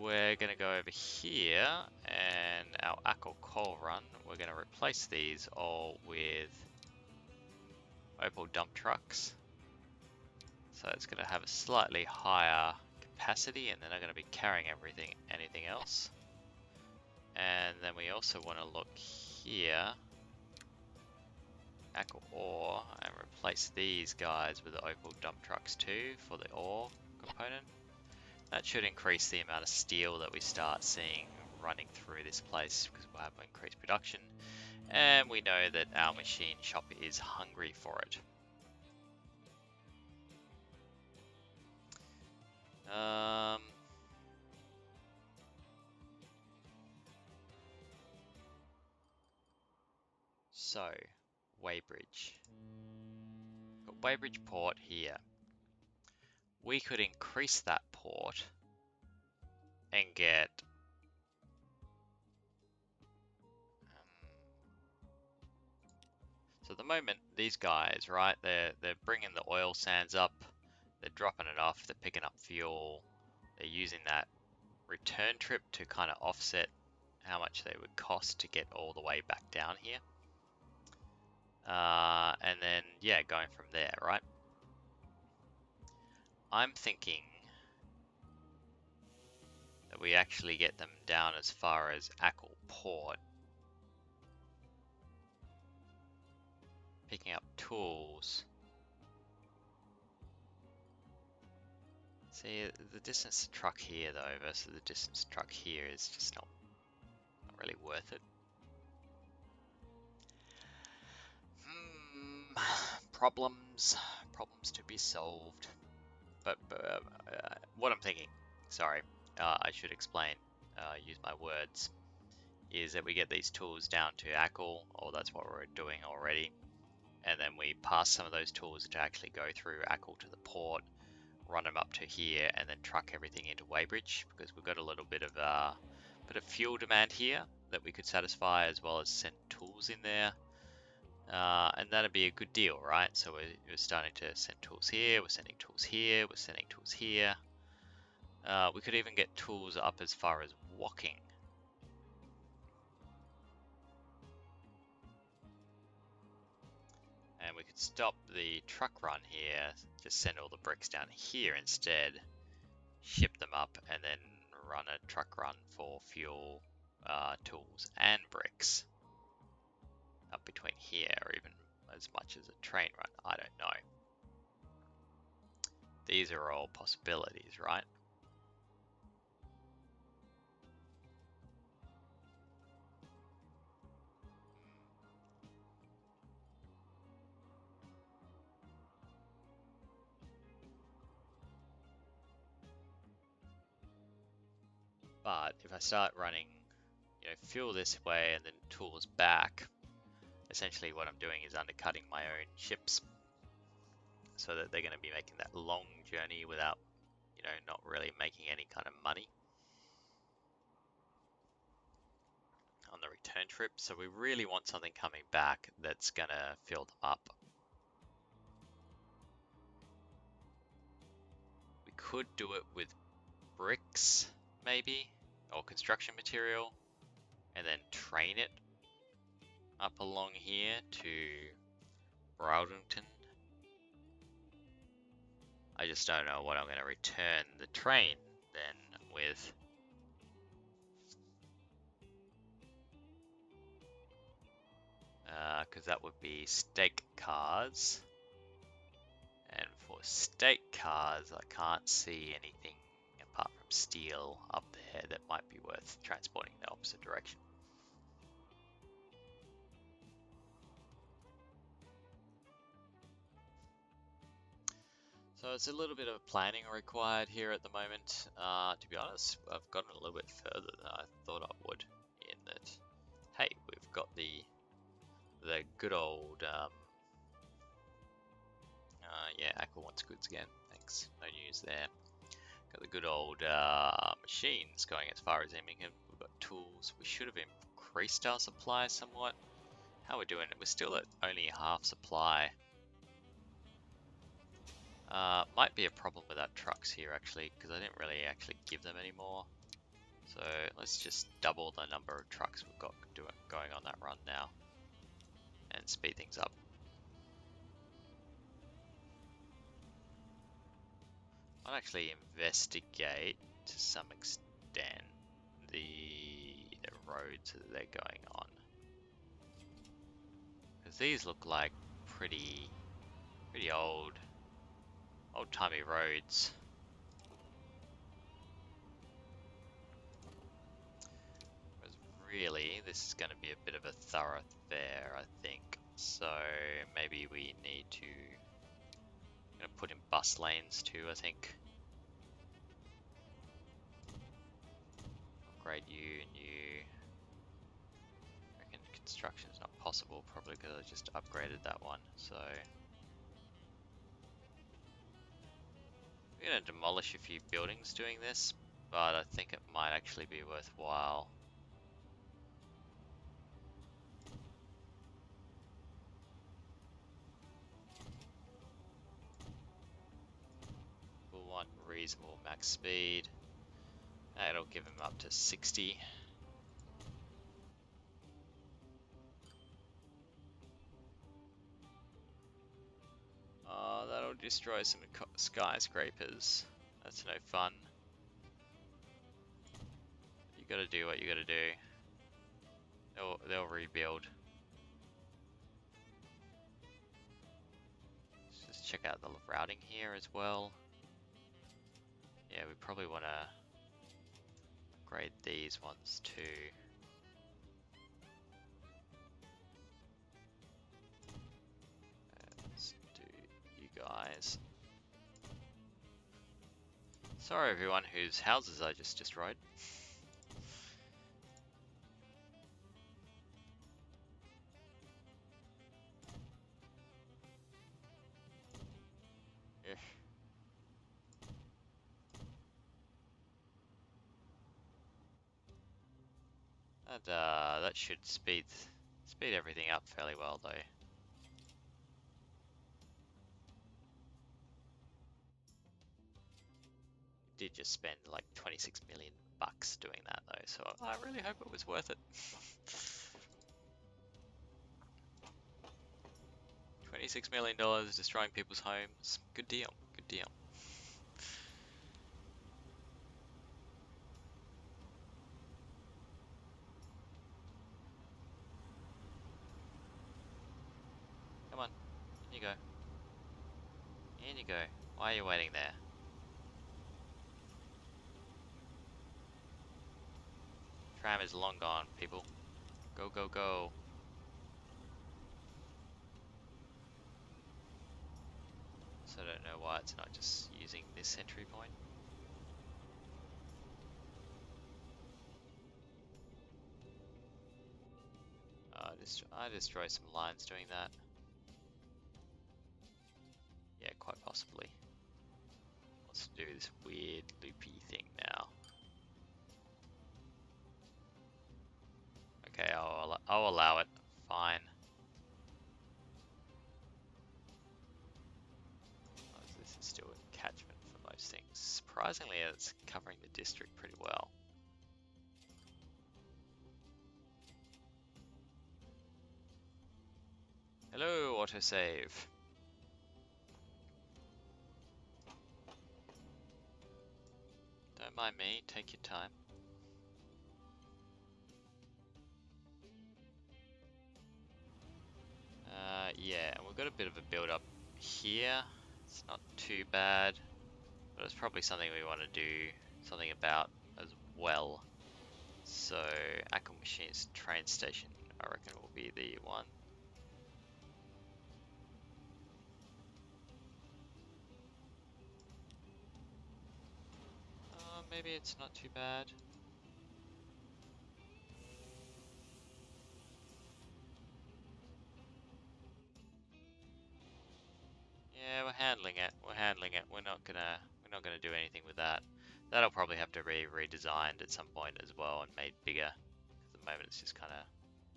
we're going to go over here and our Ackle coal run, we're going to replace these all with Opal dump trucks. So it's going to have a slightly higher capacity, and then they're going to be carrying anything else. And then we also want to look here, Ackle ore, and replace these guys with the Opal dump trucks too for the ore component. That should increase the amount of steel that we start seeing running through this place because we'll have increased production. And we know that our machine shop is hungry for it. So, Weybridge. Got Weybridge port here. We could increase that port and get so at the moment these guys, right, they're bringing the oil sands up, they're dropping it off, they're picking up fuel, they're using that return trip to kind of offset how much they would cost to get all the way back down here. And then, yeah, going from there, right? I'm thinking that we actually get them down as far as Ackle Port, picking up tools. See, the distance to truck here though versus the distance to truck here is just not really worth it. Problems to be solved. But what I'm thinking, sorry, I should explain, use my words, is that we get these tools down to Ackle, or that's what we're doing already, and then we pass some of those tools to actually go through Ackle to the port, run them up to here, and then truck everything into Weybridge, because we've got a little bit of fuel demand here that we could satisfy, as well as send tools in there. And that'd be a good deal, right? So we're starting to send tools here, we're sending tools here, we're sending tools here. We could even get tools up as far as walking. And we could stop the truck run here, just send all the bricks down here instead, ship them up, and then run a truck run for fuel, tools, and bricks up between here, or even as much as a train run, I don't know. These are all possibilities, right? But if I start running, fuel this way and then tools back, essentially what I'm doing is undercutting my own ships so that they're going to be making that long journey without, not really making any kind of money on the return trip. So we really want something coming back that's going to fill them up. We could do it with bricks, maybe, or construction material, and then train it up along here to Browdington. I just don't know what I'm going to return the train then with. Because that would be stake cars. And for stake cars, I can't see anything apart from steel up there that might be worth transporting in the opposite direction. So it's a little bit of planning required here at the moment. To be honest, I've gotten a little bit further than I thought I would, in that, hey, we've got the good old, yeah, Ackle wants goods again, thanks, no news there. Got the good old machines going as far as Immingham. We've got tools. We should have increased our supply somewhat. How are we doing? We're still at only half supply. Might be a problem with our trucks here actually, because I didn't really actually give them any more. So let's just double the number of trucks we've got going on that run now and speed things up. I'll actually investigate to some extent the roads that they're going on, because these look like pretty old-timey roads. Whereas really, this is going to be a bit of a thoroughfare, I think. So maybe we need to put in bus lanes too, I think. Upgrade you and you. I reckon construction is not possible, probably because I just upgraded that one. So we're going to demolish a few buildings doing this, but I think it might actually be worthwhile. We'll want reasonable max speed. That'll give him up to 60. Oh, that'll destroy some skyscrapers. That's no fun. You gotta do what you gotta do. They'll rebuild. Let's just check out the routing here as well. Yeah, we probably want to upgrade these ones too. Let's do you guys. Sorry everyone whose houses I just destroyed. And that should speed everything up fairly well though. Did just spend like 26 million bucks doing that though, so I really hope it was worth it. 26 million dollars destroying people's homes. Good deal, good deal. Come on, in you go. In you go. Why are you waiting there? Tram is long gone, people. Go, go, go. So I don't know why it's not just using this entry point. I destroy some lines doing that. Yeah, quite possibly. Let's do this weird loopy thing now. Okay, I'll allow it. Fine. Oh, this is still a catchment for most things. Surprisingly, it's covering the district pretty well. Hello, autosave. Don't mind me, take your time. Yeah, and we've got a bit of a build up here. It's not too bad, but it's probably something we want to do something about as well. So, Ackle Machines train station, I reckon will be the one. Maybe it's not too bad. Yeah, we're handling it. We're handling it. We're not gonna do anything with that. That'll probably have to be redesigned at some point as well and made bigger. At the moment, it's just kind of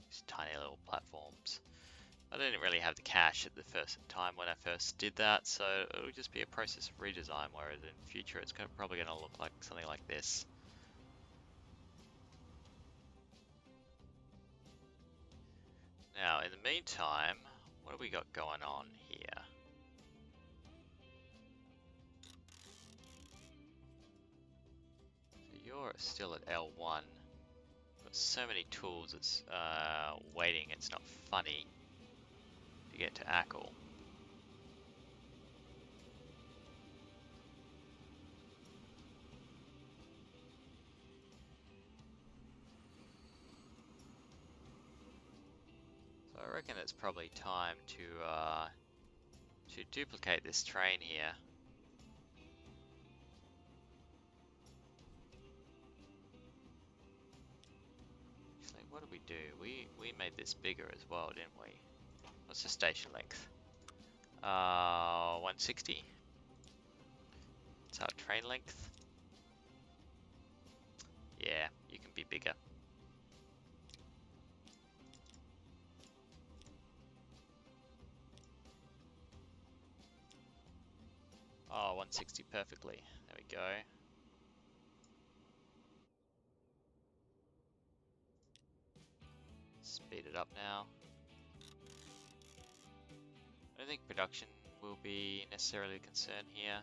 these tiny little platforms. I didn't really have the cash at the first time when I first did that, so it'll just be a process of redesign, whereas in future it's probably going to look like something like this. Now, in the meantime, what have we got going on here? So you're still at L1. Got so many tools, it's waiting, it's not funny to get to ACL. So I reckon it's probably time to duplicate this train here. Actually, what did we do? We made this bigger as well, didn't we? What's the station length? 160. That's our train length. Yeah, you can be bigger. Oh, 160 perfectly. There we go. Speed it up now. I don't think production will be necessarily a concern here.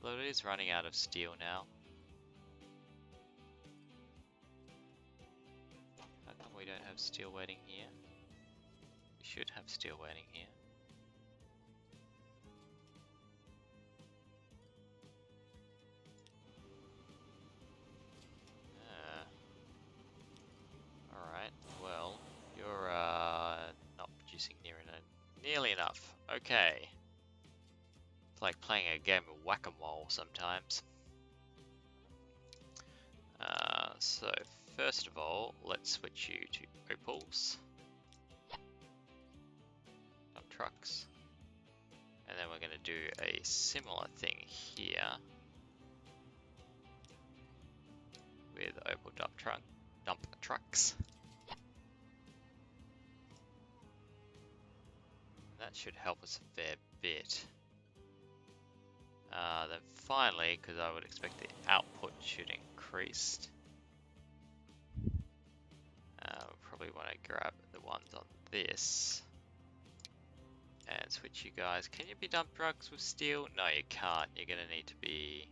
Although it is running out of steel now. How come we don't have steel waiting here? We should have steel waiting here. Alright, well, you're not producing nearly enough. Okay. It's like playing a game of whack-a-mole sometimes. So first of all, let's switch you to opals, dump trucks, and then we're going to do a similar thing here with opal dump trucks. That should help us a fair bit. Then finally, because I would expect the output should increase, we'll probably want to grab the ones on this and switch you guys. Can you be dump trucks with steel? No, you can't. You're going to need to be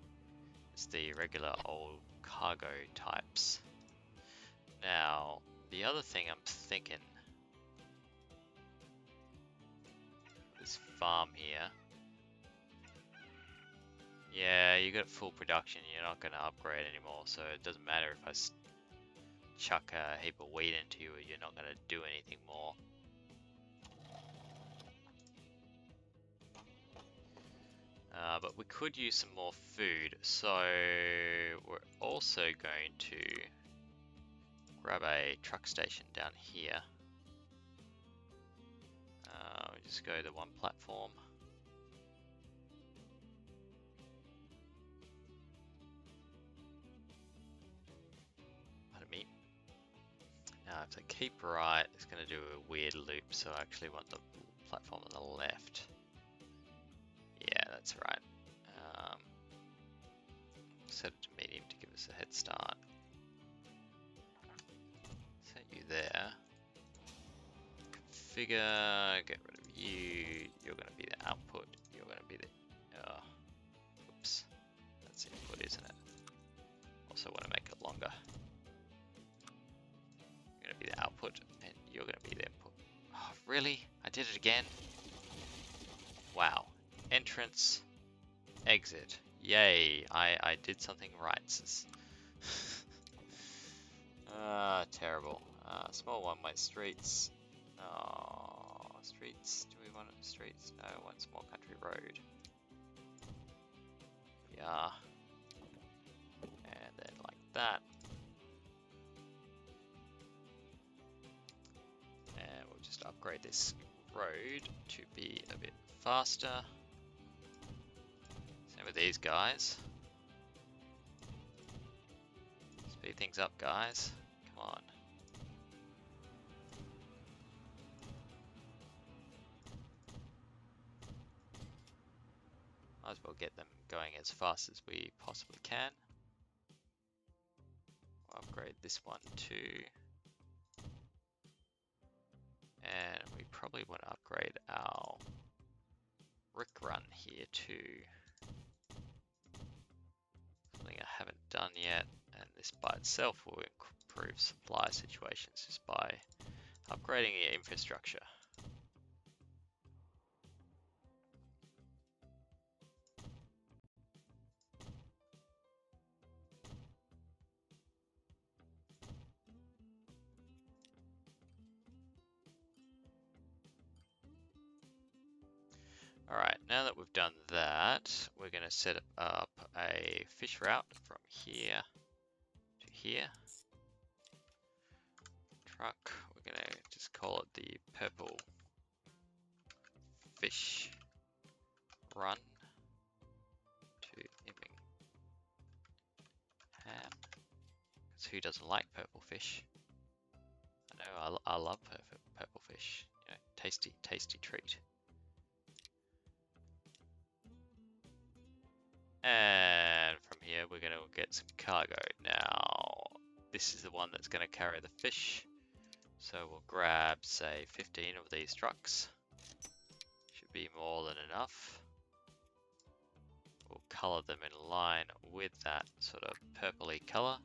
just the regular old cargo types. Now, the other thing I'm thinking, this farm here. Yeah, you got full production, you're not going to upgrade anymore, so it doesn't matter if I chuck a heap of wheat into you, you're not going to do anything more. But we could use some more food, so we're also going to grab a truck station down here. We just go to one platform. Now if I keep right, it's going to do a weird loop, so I actually want the platform on the left. Yeah, that's right. Set it to medium to give us a head start. Set you there. Configure, get rid of you. You're going to be the output. You're going to be the... Oops. That's input, isn't it? Also want to make it longer. You're going to be the output, and you're going to be the input. Oh, really? I did it again? Wow. Entrance, exit. Yay, I did something right. Terrible. Small one-way streets. Oh, streets. Do we want streets? No, I want small country road. Yeah. And then like that. And we'll just upgrade this road to be a bit faster. Same with these guys. Speed things up, guys. Come on. Might as well get them going as fast as we possibly can. We'll upgrade this one too. And we probably want to upgrade our brick run here too. Something I haven't done yet, and this by itself will improve supply situations just by upgrading your infrastructure. Alright, now that we've done that, we're going to set up a fish route from here to here. Truck, we're going to just call it the purple fish run to Immingham. Because who doesn't like purple fish? I know, I love purple fish. You know, tasty, tasty treat. And from here, we're going to get some cargo. Now, this is the one that's going to carry the fish. So we'll grab, say, 15 of these trucks. Should be more than enough. We'll color them in line with that sort of purpley color.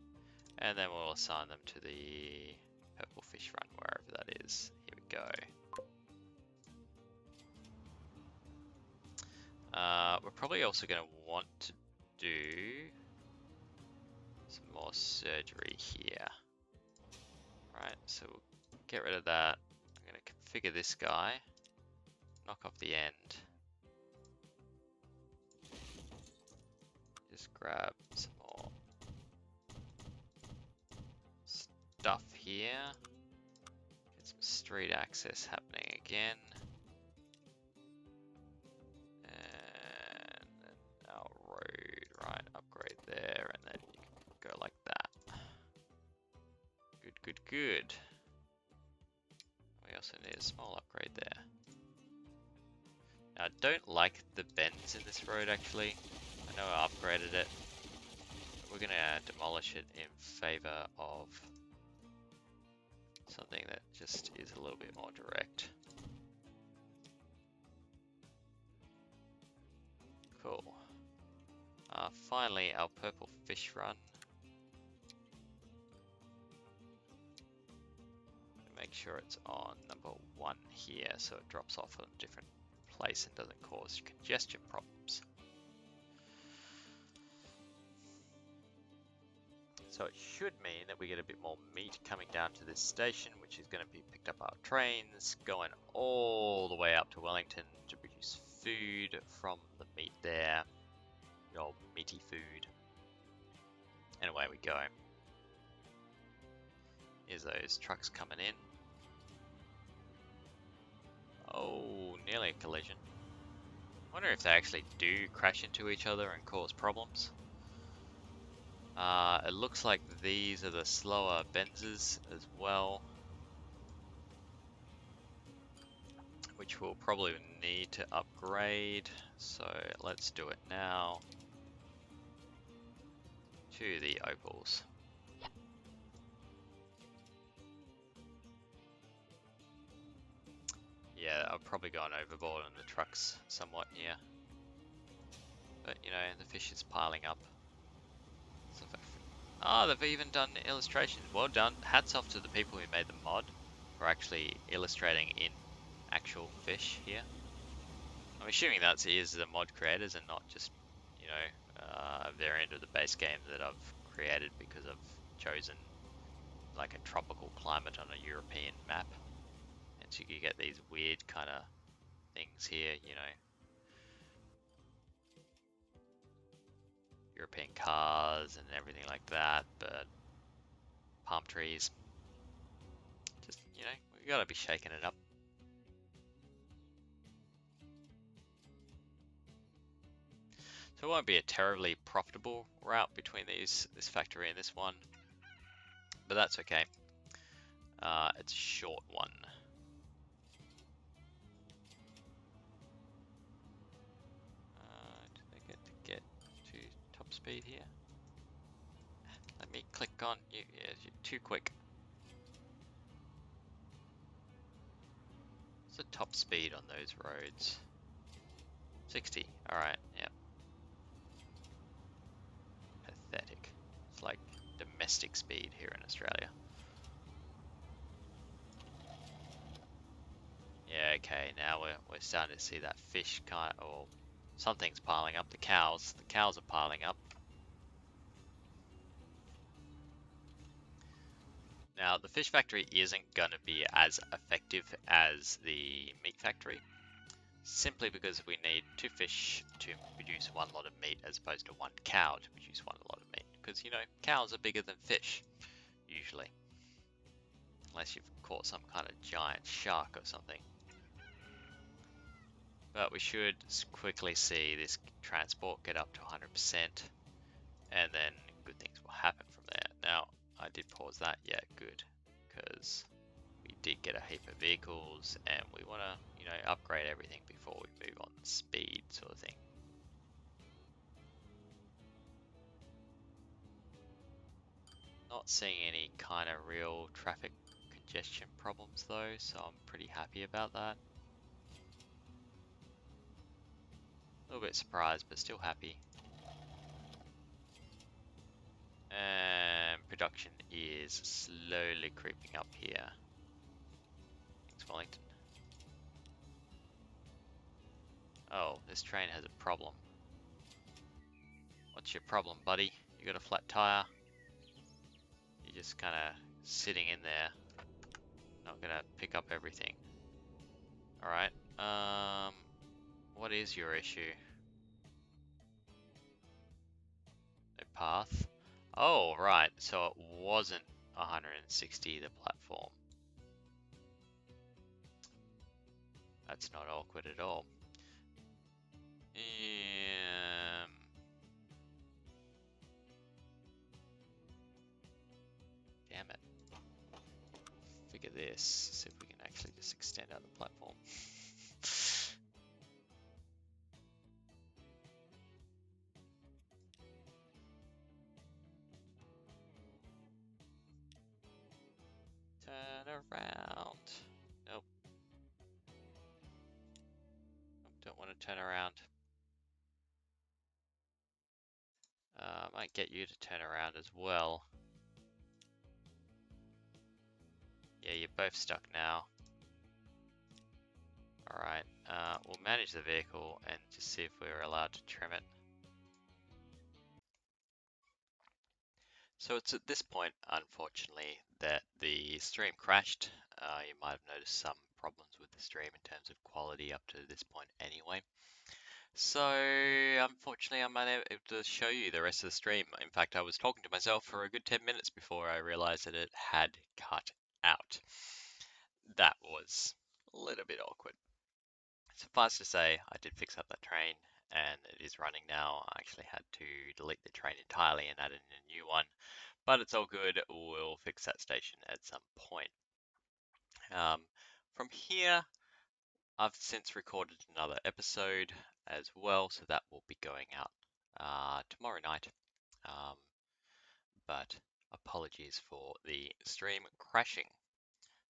And then we'll assign them to the purple fish run, wherever that is. Here we go. We're probably also going to want to do some more surgery here. Right, so we'll get rid of that. I'm going to configure this guy, knock off the end. Just grab some more stuff here. Get some street access happening again. There, and then you can go like that. Good, good, good. We also need a small upgrade there. Now, I don't like the bends in this road actually. I know I upgraded it. But we're going to demolish it in favor of something that just is a little bit more direct. Cool. Finally, our purple fish run. Make sure it's on number 1 here, so it drops off on a different place and doesn't cause congestion problems. So it should mean that we get a bit more meat coming down to this station, which is going to be picked up our trains, going all the way up to Wellington to produce food from the meat there. Good old meaty food. And away we go. Here's those trucks coming in. Oh, nearly a collision. Wonder if they actually do crash into each other and cause problems. It looks like these are the slower Benzes as well, which we'll probably need to upgrade. So let's do it now. To the Opals. Yeah, I've probably gone overboard on the trucks somewhat here. But, you know, the fish is piling up. Ah, they've even done illustrations. Well done. Hats off to the people who made the mod for actually illustrating in actual fish here. I'm assuming that is the mod creators and not just, you know, a variant of the base game that I've created because I've chosen like a tropical climate on a European map. And so you get these weird kind of things here, you know. European cars and everything like that, but palm trees. Just, you know, we gotta be shaking it up. So it won't be a terribly profitable route between this factory and this one, but that's okay. It's a short one. Do they top speed here? Let me click on you. Yeah, you're too quick. What's the top speed on those roads? 60. Alright, yeah. Pathetic. It's like domestic speed here in Australia. Yeah, okay, now we're starting to see that fish kind of, or something's piling up. The cows are piling up. Now, the fish factory isn't going to be as effective as the meat factory, simply because we need 2 fish to produce 1 lot of meat as opposed to 1 cow to produce 1 lot of meat. Because, you know, cows are bigger than fish, usually. Unless you've caught some kind of giant shark or something. But we should quickly see this transport get up to 100%, and then good things will happen from there. Now, I did pause that, yeah, good, because we did get a heap of vehicles, and we want to, you know, upgrade everything before we move on speed sort of thing. Not seeing any kind of real traffic congestion problems though, so I'm pretty happy about that. A little bit surprised, but still happy. And production is slowly creeping up here. Thanks, Wellington. Oh, this train has a problem. What's your problem, buddy? You got a flat tire? You're just kind of sitting in there, not gonna pick up everything. Alright, what is your issue? No path? Oh, right, so it wasn't 160 the platform. That's not awkward at all. Damn it. Figure this, see if we can actually just extend out the platform. Turn around. Nope. Don't want to turn around. Might get you to turn around as well. Yeah, you're both stuck now. Alright, we'll manage the vehicle and just see if we're allowed to trim it. So it's at this point, unfortunately, that the stream crashed. You might have noticed some problems with the stream in terms of quality up to this point anyway. So, unfortunately, I'm unable to show you the rest of the stream. In fact, I was talking to myself for a good 10 minutes before I realized that it had cut out. That was a little bit awkward. Suffice to say, I did fix up that train and it is running now. I actually had to delete the train entirely and add in a new one, but it's all good. We'll fix that station at some point. From here, I've since recorded another episode as well, so that will be going out tomorrow night. But apologies for the stream crashing.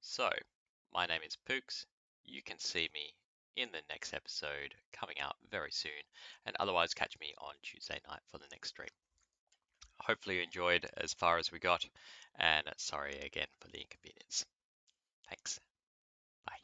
So, my name is Pooks. You can see me in the next episode coming out very soon, and otherwise catch me on Tuesday night for the next stream. Hopefully you enjoyed as far as we got, and sorry again for the inconvenience. Thanks. Bye.